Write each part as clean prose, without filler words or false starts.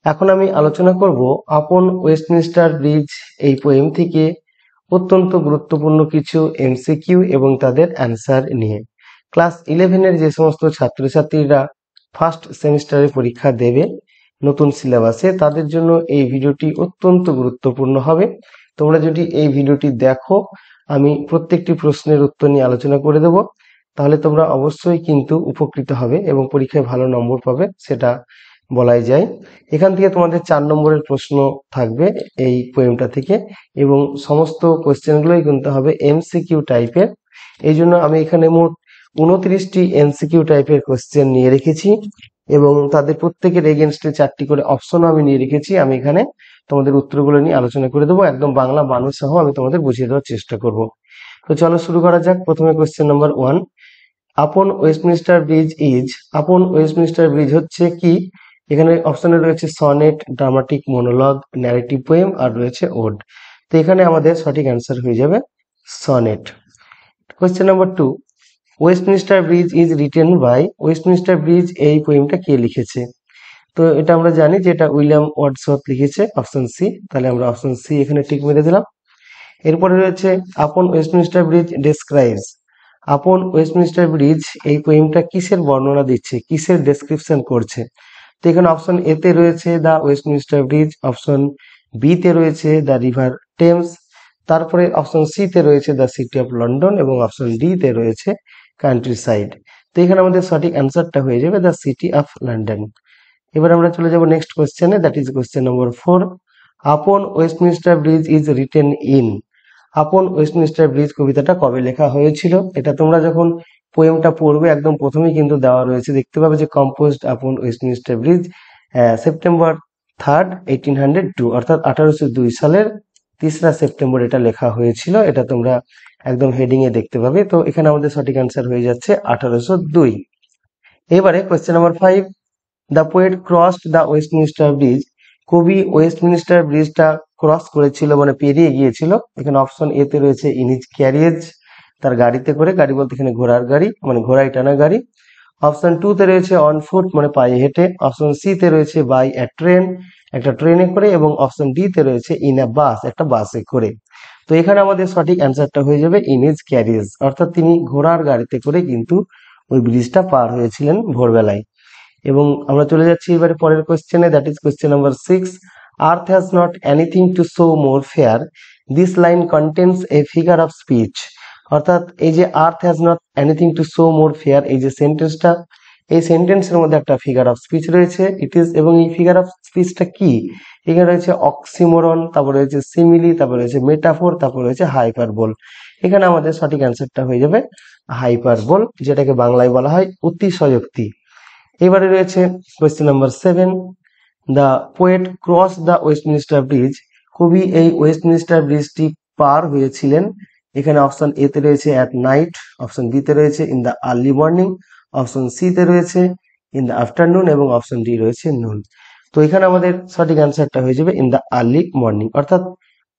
এখন আমি আলোচনা করব আপন ওয়েস্টমিনস্টার ব্রিজ এই পোয়েম থেকে অত্যন্ত গুরুত্বপূর্ণ কিছু এমসিকিউ এবং তাদের অ্যান্সার নিয়ে। ক্লাস 11-এর যে সমস্ত ছাত্রছাত্রীরা ফার্স্ট সেমিস্টারে পরীক্ষা দেবে নতুন সিলেবাসে, তাদের জন্য এই ভিডিওটি অত্যন্ত গুরুত্বপূর্ণ হবে। তোমরা যদি এই ভিডিওটি দেখো, আমি প্রত্যেকটি প্রশ্নের উত্তর নিয়ে আলোচনা করে দেব, তাহলে তোমরা অবশ্যই কিন্তু উপকৃত হবে এবং পরীক্ষায় ভালো নম্বর পাবে, সেটা বলাই যায়। এখান থেকে তোমাদের 4 নম্বরের প্রশ্ন থাকবে এই পোয়েমটা থেকে, এবং সমস্ত কোয়েশ্চেনগুলোই কিন্তু হবে এমসিকিউ টাইপের। এই জন্য আমি এখানে মোট 29টি এমসিকিউ টাইপের কোয়েশ্চেন নিয়ে রেখেছি এবং তাদের প্রত্যেকের এগেনস্টে 4টি করে অপশনও আমি নিয়ে রেখেছি। আমি এখানে তোমাদের উত্তরগুলো নিয়ে আলোচনা করে দেবো, একদম বাংলা বানান সহ আমি তোমাদের বুঝিয়ে দেওয়ার চেষ্টা করব। তো চলো শুরু করা যাক। প্রথমে question number 1, upon Westminster bridge is. Upon Westminster Bridge হচ্ছে কি? এখানে অপশনে রয়েছে sonnet, dramatic monologue, narrative poem আর রয়েছে ওড। তো এখানে আমাদের সঠিক অ্যান্সার হয়ে যাবে sonnet. Question number 2, Westminster bridge is written by. Westminster Bridge এই পোয়েমটা কে লিখেছে? তো এটা আমরা জানি যে এটা উইলিয়াম ওয়ার্ডসওয়ার্থ লিখেছে, অপশন সি। তাহলে আমরা অপশন সি এখানে টিক মেরে দিলাম। এরপরে রয়েছে আপন ওয়েস্টমিনস্টার ব্রিজ ডেসক্রাইবস। আপন ওয়েস্টমিনস্টার ব্রিজ এই পোয়েমটা কিসের বর্ণনা দিচ্ছে, কিসের ডেসক্রিপশন করছে? তো এখানে অপশন এ তে রয়েছে the Westminster bridge, option B তে রয়েছে দ্য রিভার টেমস, তারপরে অপশন সি তে রয়েছে দ্য সিটি অফ লন্ডন এবং অপশন ডি তে রয়েছে কান্ট্রি সাইড। তো এখানে আমাদের সঠিক অ্যান্সারটা হয়ে যাবে দ্য সিটি অফ লন্ডন। এবার আমরা চলে যাব নেক্সট কোয়েশ্চেনে, that is question number 4, upon Westminster bridge is written in. Upon Westminster Bridge কবিতাটা কবে লেখা হয়েছিল? এটা তোমরা যখন পোয়েমটা পড়বে একদম প্রথমেই কিন্তু দেওয়া রয়েছে, দেখতে পাবে যে কম্পোজড আপন ওয়েস্টমিনস্টার ব্রিজ সেপ্টেম্বর 3, 1802, অর্থাৎ 1802 সালের 3রা সেপ্টেম্বর এটা লেখা হয়েছিল। এটা তোমরা একদম হেডিং এ দেখতে পাবে। তো এখানে আমাদের সঠিক অ্যান্সার হয়ে যাচ্ছে 1802। এবারে question number 5, the poet crossed the Westminster bridge. কবি ওয়েস্টমিনস্টার ব্রিজটা ক্রস করেছিল মানে পেরিয়ে গিয়েছিল। এখানে অপশন এ তে রয়েছে ইন হিজ ক্যারিয়েজ, তার গাড়িতে করে, গাড়ি বলতে এখানে ঘোড়ার গাড়ি মানে ঘোড়ায় টানা গাড়ি। অপশন 2 তে রয়েছে অন ফুট মানে পায়ে হেঁটে। অপশন সি তে রয়েছে বাই এ ট্রেন, একটা ট্রেনে করে, এবং অপশন ডি তে রয়েছে ইন আ বাস, একটা বাসে করে। তো এখানে আমাদের সঠিক অ্যান্সারটা হয়ে যাবে ইন হিজ ক্যারিয়েজ, অর্থাৎ তিনি ঘোড়ার গাড়িতে করে কিন্তু ওই ব্রিজটা পার হয়েছিলেন ভোরবেলায়। এবং আমরা চলে যাচ্ছি এবারে পরের কোয়েশ্চেনে, that is question number 6, earth has not anything to show more fair, this line contains a figure of speech. অর্থাৎ এই যে earth has not anything to show more fair, এই যে সেন্টেন্সটা, এই সেন্টেন্সের মধ্যে একটা ফিগার অফ স্পিচ রয়েছে, ইট ইজ। এবং এই ফিগার অফ স্পিচটা কি? এখানে রয়েছে অক্সিমোরন, তারপর রয়েছে সিমিলি, তারপর রয়েছে মেটাফোর, তারপর রয়েছে হাইপারবোল। এখানে আমাদের সঠিক অ্যান্সারটা হয়ে যাবে হাইপারবোল, যেটাকে বাংলায় বলা হয় অতিশয়োক্তি। এবারে রয়েছে question number 7, the poet cross the Westminster bridge. কবি এই ওয়েস্টমিনস্টার ব্রিজটি পার হয়েছিলেন। এখানে অপশন এ তে রয়েছে অ্যাট নাইট, অপশন বি তে রয়েছে in the early morning, option C তে রয়েছে ইন দ্য আফটারনুন এবং অপশন ডি রয়েছে নুন। তো এখানে আমাদের সঠিক অ্যান্সারটা হয়ে যাবে ইন দ্য আর্লি মর্নিং, অর্থাৎ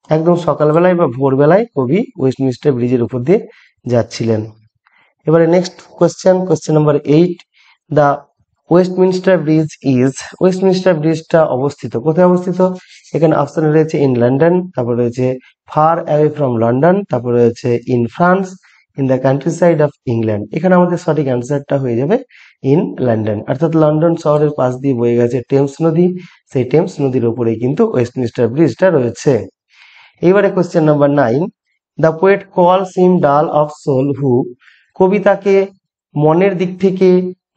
একদম সকালবেলায় বা ভোরবেলায় কবি ওয়েস্টমিনস্টার ব্রিজের উপর দিয়ে যাচ্ছিলেন। এবারে next question, question number 8, the Westminster bridge is. Westminster ব্রিজটা অবস্থিত কোথায়? অবস্থিত এখানে অপশনে রয়েছে ইন লন্ডন, তারপর রয়েছে ফার অ্যাওয়ে ফ্রম লন্ডন, তারপর রয়েছে in France, in the country side of England. এখানে আমাদের সঠিক অ্যান্সারটা হয়ে যাবে ইন লন্ডন, অর্থাৎ লন্ডন শহরের পাশ দিয়ে বয়ে গেছে টেমস নদী, সেই টেমস নদীর উপরেই কিন্তু ওয়েস্টমিনস্টার ব্রিজটা রয়েছে। এইবারে কোয়েশ্চেন নাম্বার 9, দ্য পোয়েট কলস হিম ডাল অফ সোল হু। কবিতাকে মনের দিক থেকে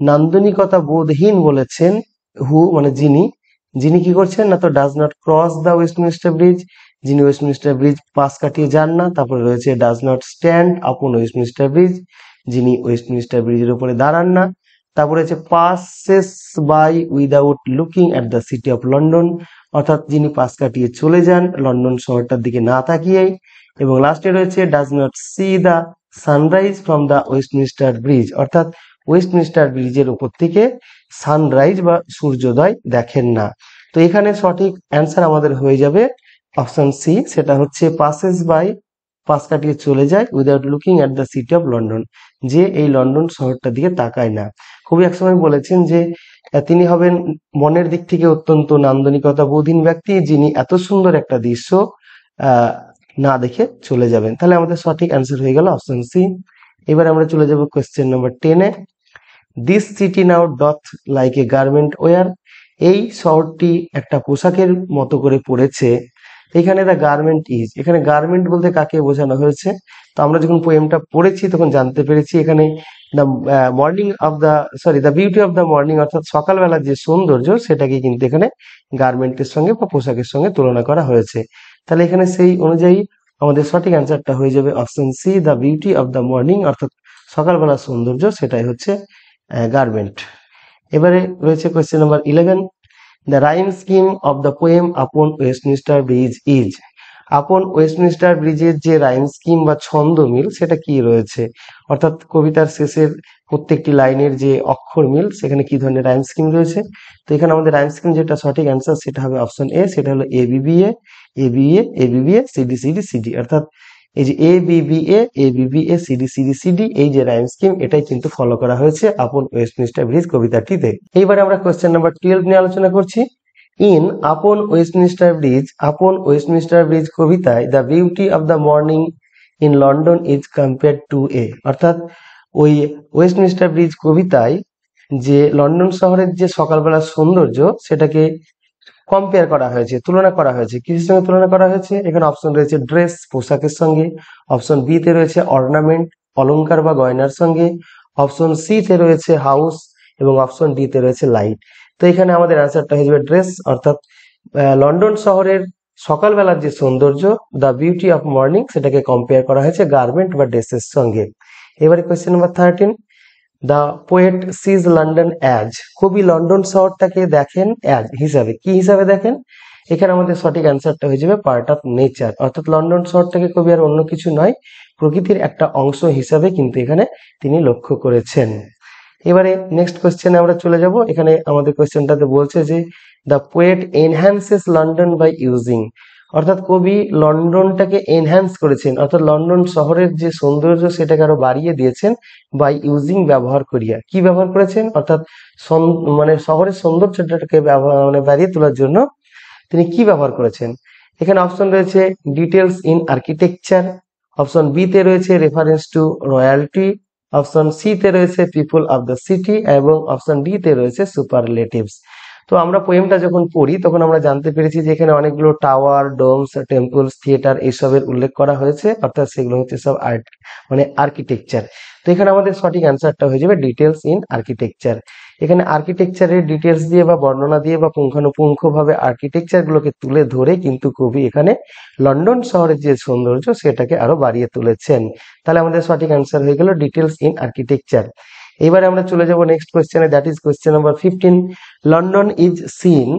নান্দনিকতা বোধহীন বলেছেন। হু মানে যিনি, যিনি কি করছেন না, তো does not cross the Westminster bridge, যিনি ওয়েস্টমিনস্টার ব্রিজ পাস কাটিয়ে যান না। তারপরে রয়েছে does not stand upon Westminster bridge, যিনি ওয়েস্টমিনস্টার ব্রিজের উপরে দাঁড়ান না। তারপরে হচ্ছে passes by without looking at the city of London, অর্থাৎ যিনি পাস কাটিয়ে চলে যান লন্ডন শহরটার দিকে না তাকিয়েই। এবং লাস্টে রয়েছে does not C the sunrise from the Westminster bridge, অর্থাৎ ওয়েস্টমিনস্টার ব্রিজের উপর থেকে সানরাইজ বা সূর্যোদয় দেখেন না। তো এখানে সঠিক অ্যান্সার আমাদের হয়ে যাবে অপশন সি, সেটা হচ্ছে পাসেস বাই, পাস কাটিয়ে চলে যায়, without looking at the city of London, যে এই লন্ডন শহরটার দিকে তাকায় না। কবি একসময় বলেছেন যে তিনি হবেন মনের দিক থেকে অত্যন্ত নান্দনিকতা বোধহীন ব্যক্তি, যিনি এত সুন্দর একটা দৃশ্য আহ না দেখে চলে যাবেন। তাহলে আমাদের সঠিক অ্যান্সার হয়ে গেল অপশন সি। এবার আমরা চলে যাব কোয়েশ্চেন নাম্বার 10-এ। This city now doth like a garment wear. এই শহরটি একটা পোশাকের মতো করে পড়েছে। এখানে দ্য গার্মেন্ট ইজ, এখানে গার্মেন্ট বলতে কাকে বোঝানো হয়েছে? তো আমরা যখন পোয়েমটা পড়েছি তখন জানতে পেরেছি এখানে the morning of the the beauty of the morning, অর্থাৎ সকালবেলার যে সৌন্দর্য সেটাকে কিন্তু এখানে গার্মেন্টের সঙ্গে বা পোশাকের সঙ্গে তুলনা করা হয়েছে। তাহলে এখানে সেই অনুযায়ী আমাদের সঠিক অ্যান্সারটা হয়ে যাবে option C, the beauty of the morning, অর্থাৎ সকালবেলার সৌন্দর্য সেটাই হচ্ছে গার্মেন্ট। এবারে রয়েছে question number 11। The rhyme scheme of the poem upon Westminster bridge is. Upon Westminster ব্রিজের যে রাইম স্কিম বা ছন্দ মিল সেটা কি রয়েছে? অর্থাৎ কবিতার শেষের প্রত্যেকটি লাইনের যে অক্ষর মিল সেখানে কি ধরনের রাইম স্কিম রয়েছে? তো এখানে আমাদের রাইম স্কিম যেটা সঠিক অ্যান্সার সেটা হবে অপশন এ, সেটা হলো A B B A, A B A, A B B A, CD CD CD. অর্থাৎ এই যে A B B A, A B B A, CD CD CD, এই যে রাইম স্কিম এটাই কিন্তু ফলো করা হয়েছে আপন ওয়েস্টমিনস্টার ব্রিজ কবিতাটিতে। এইবারে আমরা কোয়েশ্চেন নাম্বার 12 নিয়ে আলোচনা করছি। In upon Westminster Bridge, upon Westminster Bridge কবিতায় the beauty of the morning in London is compare to a. অর্থাৎ ওই ওয়েস্টমিনস্টার ব্রিজ কবিতায় যে লন্ডন শহরের যে সকালবেলার সৌন্দর্য সেটাকে কম্পেয়ার করা হয়েছে, তুলনা করা হয়েছে। কিসের সঙ্গে তুলনা করা হয়েছে? এখানে অপশন রয়েছে ড্রেস, পোশাকের সঙ্গে। অপশন বি তে রয়েছে অর্নামেন্ট, অলংকার বা গয়নার সঙ্গে। অপশন সি তে রয়েছে হাউস এবং অপশন ডি তে রয়েছে লাইট। তো এখানে আমাদের অ্যান্সারটা হয়ে যাবে ড্রেস, অর্থাৎ লন্ডন শহরের সকালবেলার যে সৌন্দর্য, দ্য বিউটি অফ মর্নিং, সেটাকে কম্পেয়ার করা হয়েছে গার্মেন্ট বা ড্রেসের সঙ্গে। এবারে question number 13। The poet sees London as, কবি লন্ডন শহরটাকে দেখেন অ্যাজ হিসাবে, কি হিসাবে দেখেন? এখানে আমাদের সঠিক অ্যান্সারটা হয়ে যাবে পার্ট অফ নেচার, অর্থাৎ লন্ডন শহরটাকে কবি আর অন্য কিছু নয়, প্রকৃতির একটা অংশ হিসাবে কিন্তু এখানে তিনি লক্ষ্য করেছেন। এবারে নেক্সট কোয়েশ্চেনে আমরা চলে যাব। এখানে আমাদের কোয়েশ্চেনটাতে বলছে যে the poet enhances London by using, অর্থাৎ কবি লন্ডনটাকে এনহ্যান্স করেছেন, অর্থাৎ লন্ডন শহরের যে সৌন্দর্য সেটাকে আরো বাড়িয়ে দিয়েছেন বাই ইউজিং, ব্যবহার করিয়া। কি ব্যবহার করেছেন? অর্থাৎ মানে শহরের সৌন্দর্যটাকে বাড়িয়ে তোলার জন্য তিনি কি ব্যবহার করেছেন? এখানে অপশন রয়েছে details in architecture, option B তে রয়েছে reference to royalty, option C তে রয়েছে পিপল অফ দ্য সিটি এবং অপশন ডি তে রয়েছে সুপারলেটিভস। তো আমরা পোয়েমটা যখন পড়ি তখন আমরা জানতে পেরেছি যে এখানে অনেকগুলো টাওয়ার, ডোমস, টেম্পলস, থিয়েটার এইসবের উল্লেখ করা হয়েছে, অর্থাৎ সেগুলো হচ্ছে সব আর্ট মানে আর্কিটেকচার। তো এখানে আমাদের সঠিক অ্যান্সারটা হয়ে যাবে ডিটেলস ইন আর্কিটেকচার। এখানে আর্কিটেকচারের ডিটেলস দিয়ে বা বর্ণনা দিয়ে বা পুঙ্খানুপুঙ্খ ভাবে আর্কিটেকচার গুলোকে তুলে ধরে কিন্তু কবি এখানে লন্ডন শহরের যে সৌন্দর্য সেটাকে আরো বাড়িয়ে তুলেছেন। তাহলে আমাদের সঠিক অ্যান্সার হয়ে গেল ডিটেলস ইন আর্কিটেকচার। এবারে আমরা চলে যাব নেক্সট কোয়েশ্চেনে, that is question number 15। London is seen,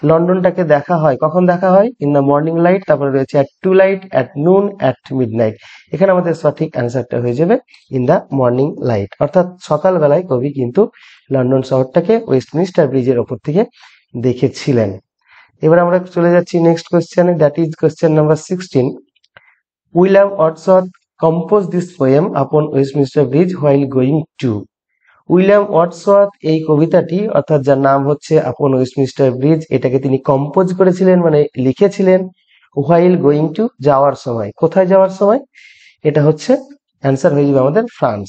লন্ডনটাকে দেখা হয়, কখন দেখা হয়? ইন দ্য মর্নিং লাইট, তারপরে রয়েছে at twilight, at noon, at midnight. এখানে আমাদের সঠিক অ্যান্সারটা হয়ে যাবে ইন দ্য মর্নিং লাইট, অর্থাৎ সকালবেলায় কবি কিন্তু লন্ডন শহরটাকে ওয়েস্টমিনস্টার ব্রিজের ওপর থেকে দেখেছিলেন। এবার আমরা চলে যাচ্ছি নেক্সট কোয়েশ্চেনে, that is question number 16। William Wordsworth compose this poem upon Westminster Bridge while going to. William Wordsworth এই কবিতাটি, অর্থাৎ যার নাম হচ্ছে আপন ওয়েস্টমিনস্টার ব্রিজ, এটাকে তিনি কম্পোজ করেছিলেন মানে লিখেছিলেন হোয়াইল গোয়িং টু, যাওয়ার সময়। কোথায় যাওয়ার সময়? এটা হচ্ছে অ্যান্সার হয়ে যাবে আমাদের ফ্রান্স।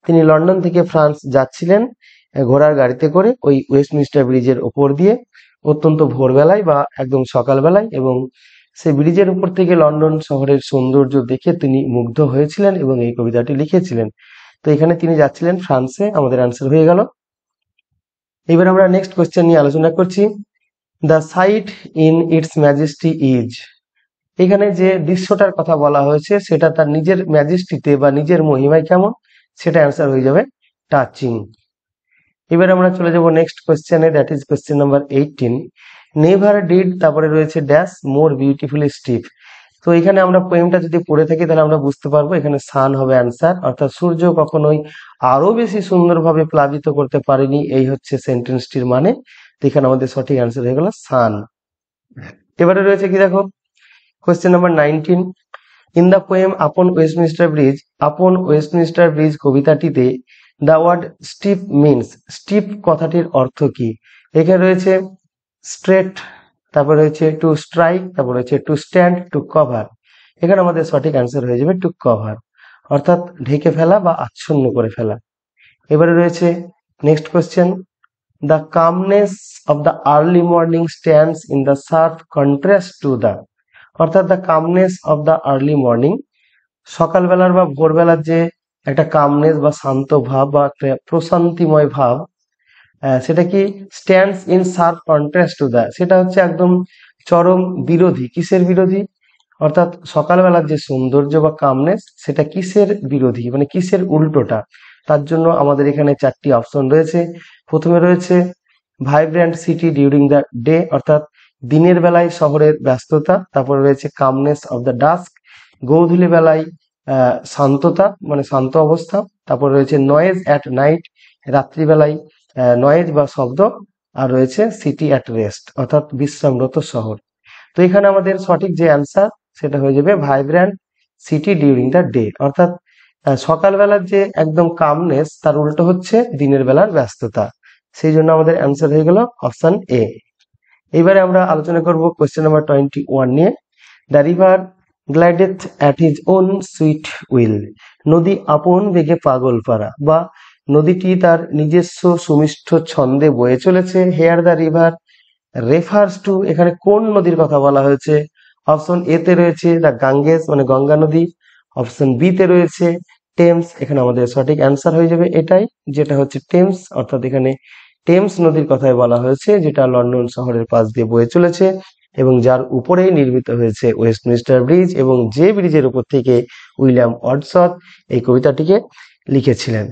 তিনি লন্ডন থেকে ফ্রান্স যাচ্ছিলেন ঘোড়ার গাড়িতে করে ওই ওয়েস্টমিনস্টার ব্রিজের ওপর দিয়ে, অত্যন্ত ভোরবেলায় বা একদম সকালবেলায়, এবং সেই ব্রিজের উপর থেকে লন্ডন শহরের সৌন্দর্য দেখে তিনি মুগ্ধ হয়েছিলেন এবং এই কবিতাটি লিখেছিলেন। তো এখানে তিনি যাচ্ছিলেন ফ্রান্সে, আমাদের অ্যান্সার হয়ে গেল। এবার আমরা নেক্সট কোয়েশ্চেন নিয়ে আলোচনা করছি। The sight in its majesty is, এখানে যে দৃশ্যটার কথা বলা হয়েছে সেটা তার নিজের ম্যাজেস্টিতে বা নিজের মহিমায় কেমন, সেটা অ্যান্সার হয়ে যাবে টাচিং। এবার আমরা চলে যাব নেক্সট কোয়েশ্চেনে, that is question number 18। Never did, তারপরে রয়েছে ড্যাশ মোর বিউটিফুলি স্টিফ। তো এখানে আমরা পোয়েমটা যদি পড়ে থাকি তাহলে আমরা বুঝতে পারবো এখানে সান হবে অ্যান্সার, অর্থাৎ সূর্য কখনোই আরো বেশি সুন্দরভাবে প্লাবিত করতে পারেনি, এই হচ্ছে সেন্টেন্সটির মানে। তো এখানে আমাদের সঠিক অ্যান্সার হয়ে গেল সান। এবারে রয়েছে কি দেখো, question number 19। In the poem upon Westminster Bridge, upon Westminster Bridge কবিতাটিতে the word steep means, steep কথাটির অর্থ কি? এখানে রয়েছে স্ট্রেট, তারপর রয়েছে টু স্ট্রাইক, তারপর রয়েছে টু স্ট্যান্ড, টু কভার। এখানে আমাদের সঠিক অ্যান্সার হয়ে যাবে টু কভার, অর্থাৎ ঢেকে ফেলা বা আচ্ছন্ন করে ফেলা। এবারে রয়েছে next question, the calmness of the early morning stands in the sharp contrast to the, অর্থাৎ the calmness of the early morning, সকালবেলার বা ভোরবেলার যে একটা কামনেস বা শান্ত ভাব বা একটা প্রশান্তিময় ভাব, সেটা কি stands in sharp contrast to the, সেটা হচ্ছে একদম চরম বিরোধী। কিসের বিরোধী? অর্থাৎ সকালবেলার যে সৌন্দর্য বা কামনেস সেটা কিসের বিরোধী, মানে কিসের উল্টোটা? তার জন্য আমাদের এখানে চারটি অপশন রয়েছে। প্রথমে রয়েছে vibrant city during the day, অর্থাৎ দিনের বেলায় শহরের ব্যস্ততা। তারপরে রয়েছে কামনেস অফ দ্য ডাস্ক, গোধূলি বেলায় শান্ততা মানে শান্ত অবস্থা। তারপর রয়েছে নয়েজ অ্যাট নাইট, রাত্রিবেলায় নয়েজ বা শব্দ। আর রয়েছে সিটি অ্যাট রেস্ট, অর্থাৎ বিশ্রামরত শহর। তো এখানে আমাদের সঠিক যে অ্যান্সার সেটা হয়ে যাবে vibrant city during the day, অর্থাৎ সকালবেলার যে একদম কামনেস তার উল্টো হচ্ছে দিনের বেলার ব্যস্ততা। সেই জন্য আমাদের অ্যান্সার হয়ে গেল অপশন এ। এবারে আমরা আলোচনা করব কোয়েশ্চেন নাম্বার 21 নিয়ে। The river glideth at his own sweet will, নদী আপন বেগে পাগল পারা, বা নদীটি তার নিজস্ব সুমিষ্ট ছন্দে বয়ে চলেছে। Here the river refers to, এখানে কোন নদীর কথা বলা হয়েছে? অপশন এ তে রয়েছে দ্য গাঙ্গেস মানে গঙ্গা নদী, অপশন বি তে রয়েছে টেমস। এখানে আমাদের সঠিক অ্যান্সার হয়ে যাবে এটাই, যেটা হচ্ছে টেমস, অর্থাৎ এখানে টেমস নদীর কথাই বলা হয়েছে, যেটা লন্ডন শহরের পাশ দিয়ে বয়ে চলেছে এবং যার উপরেই নির্মিত হয়েছে ওয়েস্টমিনিস্টার ব্রিজ, এবং যে ব্রিজের উপর থেকে উইলিয়াম ওয়ার্ডসওয়ার্থ এই কবিতাটিকে লিখেছিলেন।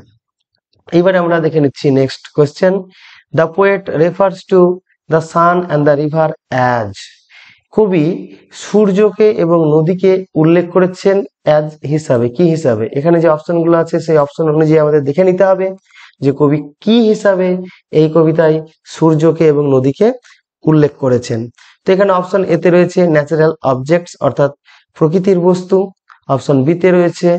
এইবারে আমরা দেখে নিচ্ছি next question. The poet refers to the sun and the river as, কবি সূর্যকে এবং নদীকে উল্লেখ করেছেন অ্যাজ হিসাবে, কি হিসাবে? এখানে যে অপশনগুলো আছে সেই অপশন অনুযায়ী আমাদের দেখে নিতে হবে যে কবি কি হিসাবে এই কবিতায় সূর্যকে এবং নদীকে উল্লেখ করেছেন। তো এখানে অপশন এ তে রয়েছে ন্যাচারাল অবজেক্টস, অর্থাৎ প্রকৃতির বস্তু। অপশন বি তে রয়েছে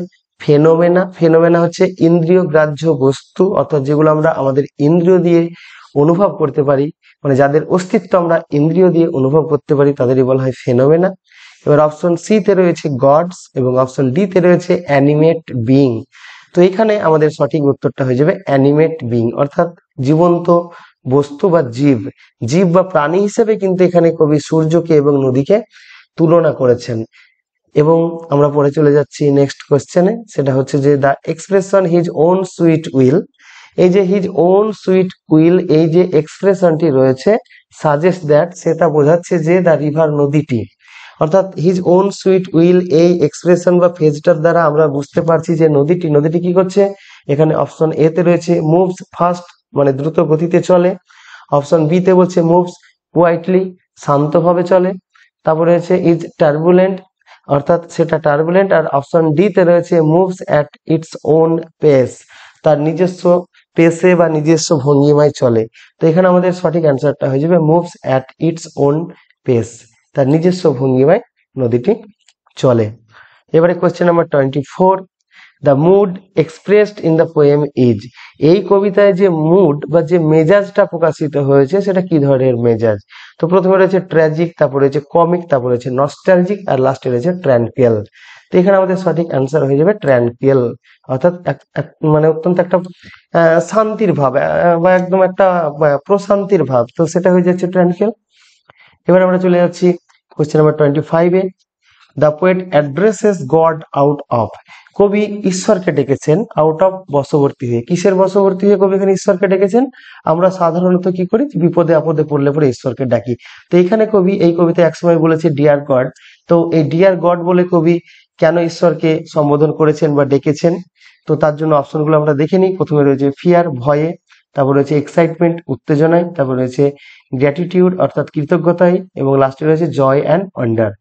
ফেনোমেনা, ফেনোমেনা হচ্ছে ইন্দ্রিয় গ্রাহ্য বস্তু, অর্থাৎ যেগুলো আমরা আমাদের ইন্দ্রিয় দিয়ে অনুভব করতে পারি, মানে যাদের অস্তিত্ব আমরা ইন্দ্রিয় দিয়ে অনুভব করতে পারি তাদেরই বলা হয় ফেনোমেনা। এবার অপশন সি তে রয়েছে গডস এবং অপশন ডি তে রয়েছে অ্যানিমেট বিং। তো এখানে আমাদের সঠিক উত্তরটা হয়ে যাবে অ্যানিমেট বিং, অর্থাৎ জীবন্ত বস্তু বা জীব, জীব বা প্রাণী হিসেবে কিন্তু এখানে কবি সূর্যকে এবং নদীকে তুলনা করেছেন। এবং আমরা পরে চলে যাচ্ছি নেক্সট কোয়েশ্চেনে, সেটা হচ্ছে যে the expression his own sweet will, এই যে হিজ ওন সুইট উইল এই যে এক্সপ্রেশনটি রয়েছে সাজেস্ট দ্যাট, সেটা বোঝাচ্ছে যে দ্য রিভার নদীটি, অর্থাৎ হিজ ওন সুইট উইল এই এক্সপ্রেশন বা ফেজটার দ্বারা আমরা বুঝতে পারছি যে নদীটি কি করছে। এখানে অপশন এ তে রয়েছে মুভস ফাস্ট মানে দ্রুত গতিতে চলে, অপশন বি তে বলছে মুভস কোয়াইটলি শান্তভাবে চলে, তারপরে রয়েছে ইজ টার্বুলেন্ট অর্থাৎ সেটা টার্বুলেন্ট, আর অপশন ডি তে রয়েছে moves at its own pace তার নিজস্ব পেসে বা নিজস্ব ভঙ্গিমায় চলে। তো এখানে আমাদের সঠিক অ্যান্সারটা হয়ে যাবে moves at its own pace, তার নিজস্ব ভঙ্গিমায় নদীটি চলে। এবারে question number 24, the mood expressed in the poem is, এই কবিতায় যে মুড বা যে মেজাজটা প্রকাশিত হয়েছে সেটা কি ধরনের মেজাজ? তো প্রথমে রয়েছে ট্র্যাজিক, তারপর রয়েছে কমিক, তারপর রয়েছে নস্টালজিক, আর লাস্টে রয়েছে ট্র্যাঙ্কুয়াল। তো এখানে আমাদের সঠিক অ্যান্সার হয়ে যাবে ট্র্যাঙ্কুয়াল, অর্থাৎ মানে অত্যন্ত একটা শান্তির ভাব বা একদম একটা প্রশান্তির ভাব, তো সেটা হয়ে যাচ্ছে ট্র্যাঙ্কুয়াল। এবার আমরা চলে যাচ্ছি কোয়েশ্চেন নাম্বার 25-এ। The poet addresses God out of, কবি ঈশ্বরকে ডেকেছেন আউট অফ বশবর্তী হয়ে, কিসের বশবর্তী হয়ে কবি এখানে ঈশ্বরকে ডেকেছেন? আমরা সাধারণত কি করি, বিপদে আপদে পড়লে পরে ঈশ্বরকে ডাকি। তো এখানে কবি এই কবিতায় একসময় বলেছে ডিয়ার গড, তো এই ডিয়ার গড বলে কবি কেন ঈশ্বরকে সম্বোধন করেছেন বা ডেকেছেন? তো তার জন্য অপশনগুলো আমরা দেখে নিই। প্রথমে রয়েছে ফিয়ার ভয়ে, তারপর রয়েছে এক্সাইটমেন্ট উত্তেজনায়, তারপর রয়েছে গ্র্যাটিটিউড অর্থাৎ কৃতজ্ঞতায়, এবং লাস্টে রয়েছে জয় অ্যান্ড ওয়ান্ডার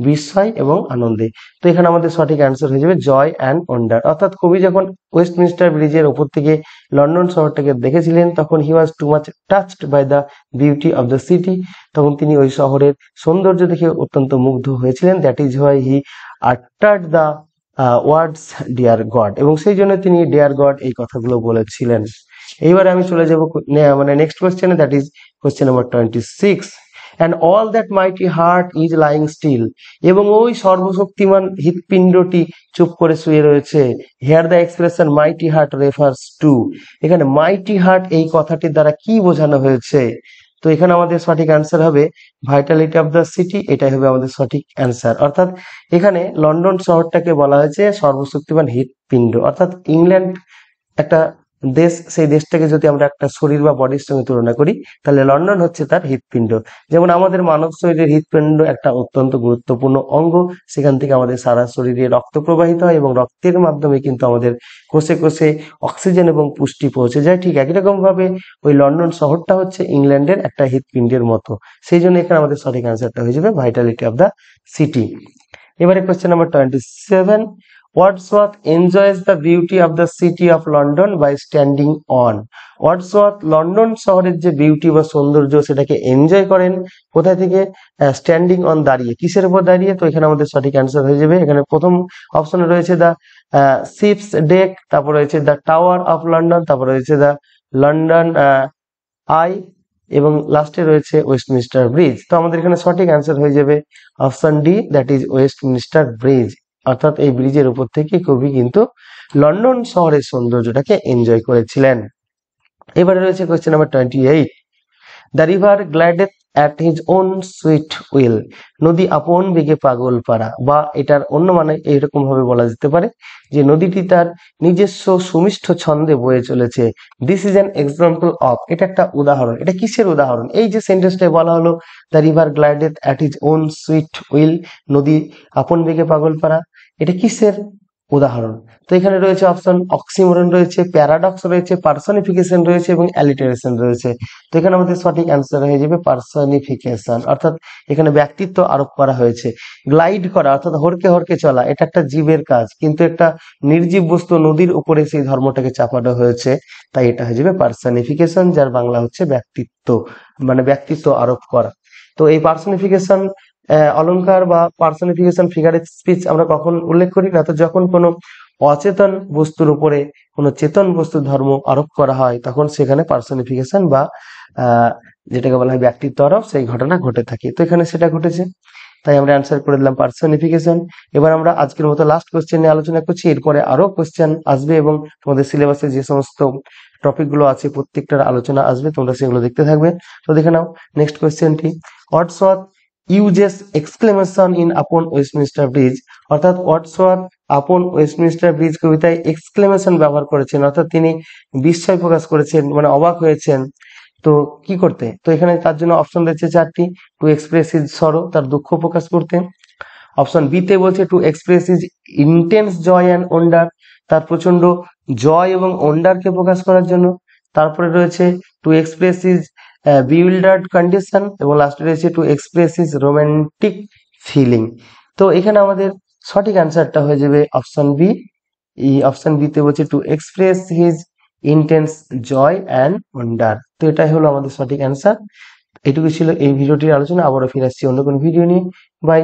বিস্ময় এবং আনন্দে। তো এখানে আমাদের সঠিক অ্যান্সার হয়ে যাবে জয় অ্যান্ড ওয়ান্ডার, অর্থাৎ কবি যখন ওয়েস্টমিনিস্টার ব্রিজের উপর থেকে লন্ডন শহরটাকে দেখেছিলেন তখন he was too much touched by the beauty of the city, তখন তিনি ওই শহরের সৌন্দর্য দেখে অত্যন্ত মুগ্ধ হয়েছিলেন। That is why he uttered the words dear God, এবং সেই জন্য তিনি ডিয়ার গড এই কথাগুলো বলেছিলেন। এইবারে আমি চলে যাব মানে নেক্সট কোয়েশ্চেনে, that is question number 26। And all that mighty heart is lying still, এবং ওই সর্বশক্তিমান হৃৎপিণ্ডটি চুপ করে শুয়ে রয়েছে। Here the expression mighty heart refers to, এখানে মাইটি হার্ট এই কথাটির দ্বারা কি বোঝানো হয়েছে? তো এখানে আমাদের সঠিক অ্যান্সার হবে ভাইটালিটি অফ দ্য সিটি, এটাই হবে আমাদের সঠিক অ্যান্সার। অর্থাৎ এখানে লন্ডন শহরটাকে বলা হয়েছে সর্বশক্তিমান হৃৎপিণ্ড, অর্থাৎ ইংল্যান্ড একটা দেশ, সেই দেশটাকে যদি আমরা একটা শরীর বা বডির সঙ্গে তুলনা করি, তাহলে লন্ডন হচ্ছে তার হৃৎপিণ্ড। যেমন আমাদের মানব শরীরের হৃৎপিণ্ড একটা অত্যন্ত গুরুত্বপূর্ণ অঙ্গ, সেখান থেকে আমাদের সারা শরীরে রক্ত প্রবাহিত হয় এবং রক্তের মাধ্যমে কিন্তু আমাদের কোষে কোষে অক্সিজেন এবং পুষ্টি পৌঁছে যায়। ঠিক একই রকম ভাবে ওই লন্ডন শহরটা হচ্ছে ইংল্যান্ডের একটা হৃৎপিণ্ডের মতো, সেই জন্য এখানে আমাদের সঠিক অ্যান্সারটা হয়ে যাবে ভাইটালিটি অফ দ্য সিটি। এবারে question number 27। Wordsworth enjoys the beauty of the city of London by standing on, Wordsworth London শহরের যে বিউটি বা সৌন্দর্য সেটাকে এনজয় করেন কোথায় থেকে? স্ট্যান্ডিং অন, দাঁড়িয়ে। কিসের উপর দাঁড়িয়ে? তো এখানে আমাদের সঠিক অ্যান্সার হয়ে যাবে, এখানে প্রথম অপশনে রয়েছে দ্য শিপস ডেক, তারপর রয়েছে দ্য টাওয়ার অফ লন্ডন, তারপর রয়েছে দ্য লন্ডন আই, এবং লাস্টে রয়েছে ওয়েস্টমিনিস্টার ব্রিজ। তো আমাদের এখানে সঠিক অ্যান্সার হয়ে যাবে option D, that is Westminster Bridge. অর্থাৎ এই ব্রিজের উপর থেকে কবি কিন্তু লন্ডন শহরের সৌন্দর্যটাকে এনজয় করেছিলেন। এবারে রয়েছে question number 28। The river glideth at his own sweet will, নদী আপন বেগে পাগল পারা, বা এটার অন্য মানে এইরকম ভাবে বলা যেতে পারে যে নদীটি তার নিজস্ব সুমিষ্ঠ ছন্দে বয়ে চলেছে। This is an example of, এটা একটা উদাহরণ। এটা কিসের উদাহরণ? এই যে সেন্টেন্সটায় বলা হলো the river glideth at his own sweet will, নদী আপন বেগে পাগল পারা, এটা কিসের উদাহরণ? তো এখানে রয়েছে অপশন অক্সিমোরন রয়েছে, প্যারাডক্স রয়েছে, পার্সনিফিকেশন রয়েছে এবং অ্যালিটারেশন রয়েছে। তো এখানে আমাদের সঠিক অ্যান্সার হয়ে যাবে পার্সনিফিকেশন, অর্থাৎ এখানে ব্যক্তিত্ব আরোপ করা হয়েছে। গ্লাইড করা অর্থাৎ হরকে হরকে চলা, এটা একটা জীবের কাজ, কিন্তু একটা নির্জীব বস্তু নদীর উপরে সেই ধর্মটাকে চাপানো হয়েছে, তাই এটা হয়ে যাবে পার্সনিফিকেশন, যার বাংলা হচ্ছে ব্যক্তিত্ব, মানে ব্যক্তিত্ব আরোপ করা। তো এই পার্সনিফিকেশন অলংকার বা পার্সনিফিকেশন ফিগারের স্পিচ আমরা কখন উল্লেখ করি না, তো যখন কোনো অচেতন বস্তুর উপরে কোনো চেতন বস্তুর ধর্ম আরোপ করা হয়, তখন সেখানে পার্সনিফিকেশন বা যেটাকে বলা হয় ব্যক্তিত্ব আরোপ, সেই ঘটনা ঘটে থাকে। তো এখানে সেটা ঘটেছে, তাই আমরা অ্যান্সার করে দিলাম পার্সনিফিকেশন। এবার আমরা আজকের মতো লাস্ট কোশ্চেন নিয়ে আলোচনা করছি, এরপরে আরো কোশ্চেন আসবে এবং তোমাদের সিলেবাসে যে সমস্ত টপিক গুলো আছে প্রত্যেকটার আলোচনা আসবে, তোমরা সেগুলো দেখতে থাকবে। তো দেখে নাও নেক্সট কোশ্চেনটি। Wordsworth uses exclamation in upon Westminster Bridge, অর্থাৎ ওয়ার্ডসওয়ার্থ আপন ওয়েস্টমিনিস্টার ব্রিজ কবিতায় এক্সক্লেমেশন ব্যবহার করেছেন, অর্থাৎ তিনি বিস্ময় প্রকাশ করেছেন, মানে অবাক হয়েছেন। তো কি করতে? তো এখানে তার জন্য অপশন রয়েছে 4টি। টু এক্সপ্রেস হিজ সরো, তার দুঃখ প্রকাশ করতে। অপশন বি তে বলছে to express his intense joy and wonder, তার প্রচন্ড জয় এবং ওন্ডারকে প্রকাশ করার জন্য। তারপরে রয়েছে to express his bewildered condition, এবং লাস্টে রয়েছে to express his romantic feeling. তো এখানে আমাদের সঠিক অ্যান্সারটা হয়ে যাবে অপশন বি। এই অপশন বি তে বলছে to express his intense joy and wonder. তো এটাই হলো আমাদের সঠিক অ্যান্সার। এটুকু ছিল এই ভিডিওটির আলোচনা, আবারও ফিরে আসছি অন্য কোনো ভিডিও নিয়ে। বাই।